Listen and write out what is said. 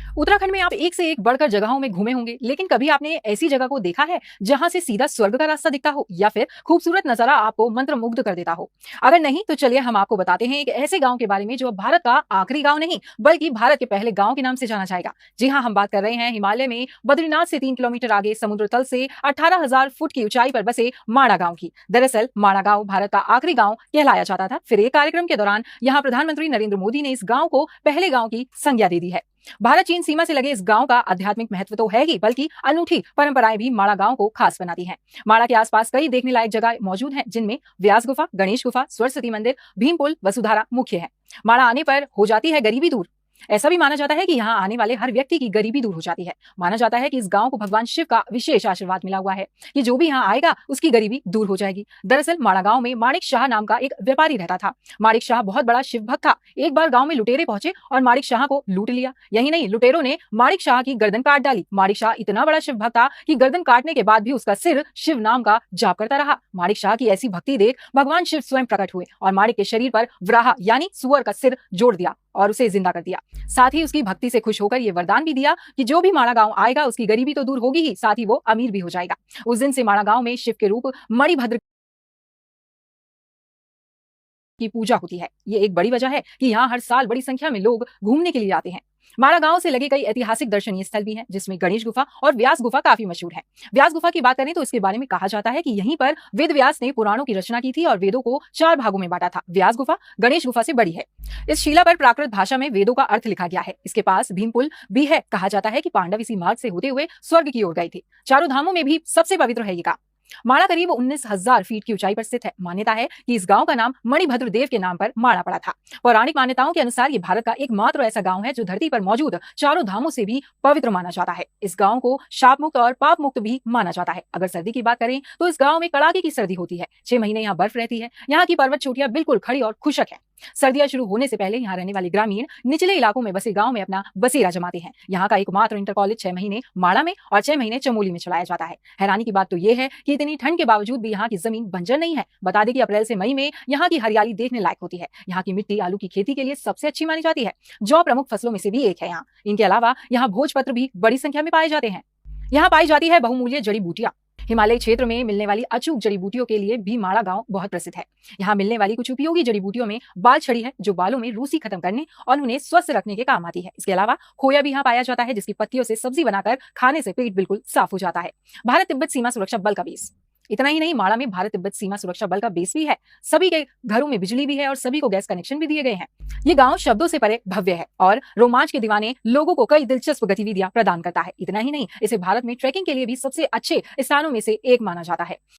उत्तराखंड में आप एक से एक बढ़कर जगहों में घूमे होंगे, लेकिन कभी आपने ऐसी जगह को देखा है जहां से सीधा स्वर्ग का रास्ता दिखता हो या फिर खूबसूरत नजारा आपको मंत्रमुग्ध कर देता हो? अगर नहीं तो चलिए हम आपको बताते हैं एक ऐसे गांव के बारे में जो अब भारत का आखिरी गांव नहीं बल्कि भारत के पहले गांव के नाम से जाना जाएगा। जी हाँ, हम बात कर रहे हैं हिमालय में बद्रीनाथ से 3 किलोमीटर आगे समुद्र तल से 18,000 फुट की ऊंचाई पर बसे माणा गांव की। दरअसल माणा गांव भारत का आखिरी गांव कहलाया जाता था। फिर एक कार्यक्रम के दौरान यहाँ प्रधानमंत्री नरेंद्र मोदी ने इस गांव को पहले गांव की संज्ञा दे दी है। भारत चीन सीमा से लगे इस गांव का आध्यात्मिक महत्व तो है ही, बल्कि अनूठी परंपराएं भी माणा गांव को खास बनाती हैं। माणा के आसपास कई देखने लायक जगह मौजूद हैं, जिनमें व्यास गुफा, गणेश गुफा, सरस्वती मंदिर, भीमपुल, वसुधारा मुख्य है। माणा आने पर हो जाती है गरीबी दूर। ऐसा भी माना जाता है कि यहाँ आने वाले हर व्यक्ति की गरीबी दूर हो जाती है। माना जाता है कि इस गांव को भगवान शिव का विशेष आशीर्वाद मिला हुआ है कि जो भी यहाँ आएगा उसकी गरीबी दूर हो जाएगी। दरअसल माणा गांव में माणिक शाह नाम का एक व्यापारी रहता था। माणिक शाह बहुत बड़ा शिव भक्त था। एक बार गांव में लुटेरे पहुंचे और माणिक शाह को लूट लिया। यही नहीं, लुटेरों ने माणिक शाह की गर्दन काट डाली। माणिक शाह इतना बड़ा शिव भक्त था कि गर्दन काटने के बाद भी उसका सिर शिव नाम का जाप करता रहा। माणिक शाह की ऐसी भक्ति देख भगवान शिव स्वयं प्रकट हुए और माणिक के शरीर पर वराह यानी सुअर का सिर जोड़ दिया और उसे जिंदा कर दिया। साथ ही उसकी भक्ति से खुश होकर ये वरदान भी दिया कि जो भी माणा गांव आएगा उसकी गरीबी तो दूर होगी ही, साथ ही वो अमीर भी हो जाएगा। उस दिन से माणा गांव में शिव के रूप मणिभद्र की पूजा होती है। ये एक बड़ी वजह है कि यहाँ हर साल बड़ी संख्या में लोग घूमने के लिए आते हैं। माणा गांव से लगे कई ऐतिहासिक दर्शनीय स्थल भी हैं, जिसमें गणेश गुफा और व्यास गुफा काफी मशहूर है। व्यास गुफा की बात करें तो इसके बारे में कहा जाता है कि यहीं पर वेद व्यास ने पुराणों की रचना की थी और वेदों को 4 भागों में बांटा था। व्यास गुफा गणेश गुफा से बड़ी है। इस शिला पर प्राकृत भाषा में वेदों का अर्थ लिखा गया है। इसके पास भीमपुल भी है। कहा जाता है कि पांडव इसी मार्ग से होते हुए स्वर्ग की ओर गए थे। चारों धामों में भी सबसे पवित्र है ये गांव। माणा करीब 19,000 फीट की ऊंचाई पर स्थित है। मान्यता है कि इस गांव का नाम मणिभद्र देव के नाम पर माणा पड़ा था। पौराणिक मान्यताओं के अनुसार ये भारत का एकमात्र ऐसा गांव है जो धरती पर मौजूद चारों धामों से भी पवित्र माना जाता है। इस गांव को शाप मुक्त और पाप मुक्त भी माना जाता है। अगर सर्दी की बात करें तो इस गांव में कड़ाके की सर्दी होती है। 6 महीने यहाँ बर्फ रहती है। यहाँ की पर्वत चोटियां बिल्कुल खड़ी और खुशक है। सर्दियां शुरू होने से पहले यहाँ रहने वाले ग्रामीण निचले इलाकों में बसे गांव में अपना बसेरा जमाते हैं। यहाँ का एकमात्र इंटर कॉलेज 6 महीने माणा में और 6 महीने चमोली में चलाया जाता है। हैरानी की बात तो ये है कि इतनी ठंड के बावजूद भी यहाँ की जमीन बंजर नहीं है। बता दें कि अप्रैल से मई में यहाँ की हरियाली देखने लायक होती है। यहाँ की मिट्टी आलू की खेती के लिए सबसे अच्छी मानी जाती है। जौ प्रमुख फसलों में से भी एक है यहाँ। इनके अलावा यहाँ भोजपत्र भी बड़ी संख्या में पाए जाते हैं। यहाँ पाई जाती है बहुमूल्य जड़ी बूटियां। हिमालय क्षेत्र में मिलने वाली अचूक जड़ी बूटियों के लिए भी माणा गांव बहुत प्रसिद्ध है। यहाँ मिलने वाली कुछ उपयोगी जड़ी बूटियों में बाल छड़ी है, जो बालों में रूसी खत्म करने और उन्हें स्वस्थ रखने के काम आती है। इसके अलावा खोया भी यहाँ पाया जाता है, जिसकी पत्तियों से सब्जी बनाकर खाने से पेट बिल्कुल साफ हो जाता है। भारत तिब्बत सीमा सुरक्षा बल का बेस। इतना ही नहीं, माणा में भारत तिब्बत सीमा सुरक्षा बल का बेस भी है। सभी के घरों में बिजली भी है और सभी को गैस कनेक्शन भी दिए गए हैं। ये गांव शब्दों से परे भव्य है और रोमांच के दीवाने लोगों को कई दिलचस्प गतिविधियां प्रदान करता है। इतना ही नहीं, इसे भारत में ट्रैकिंग के लिए भी सबसे अच्छे स्थानों में से एक माना जाता है।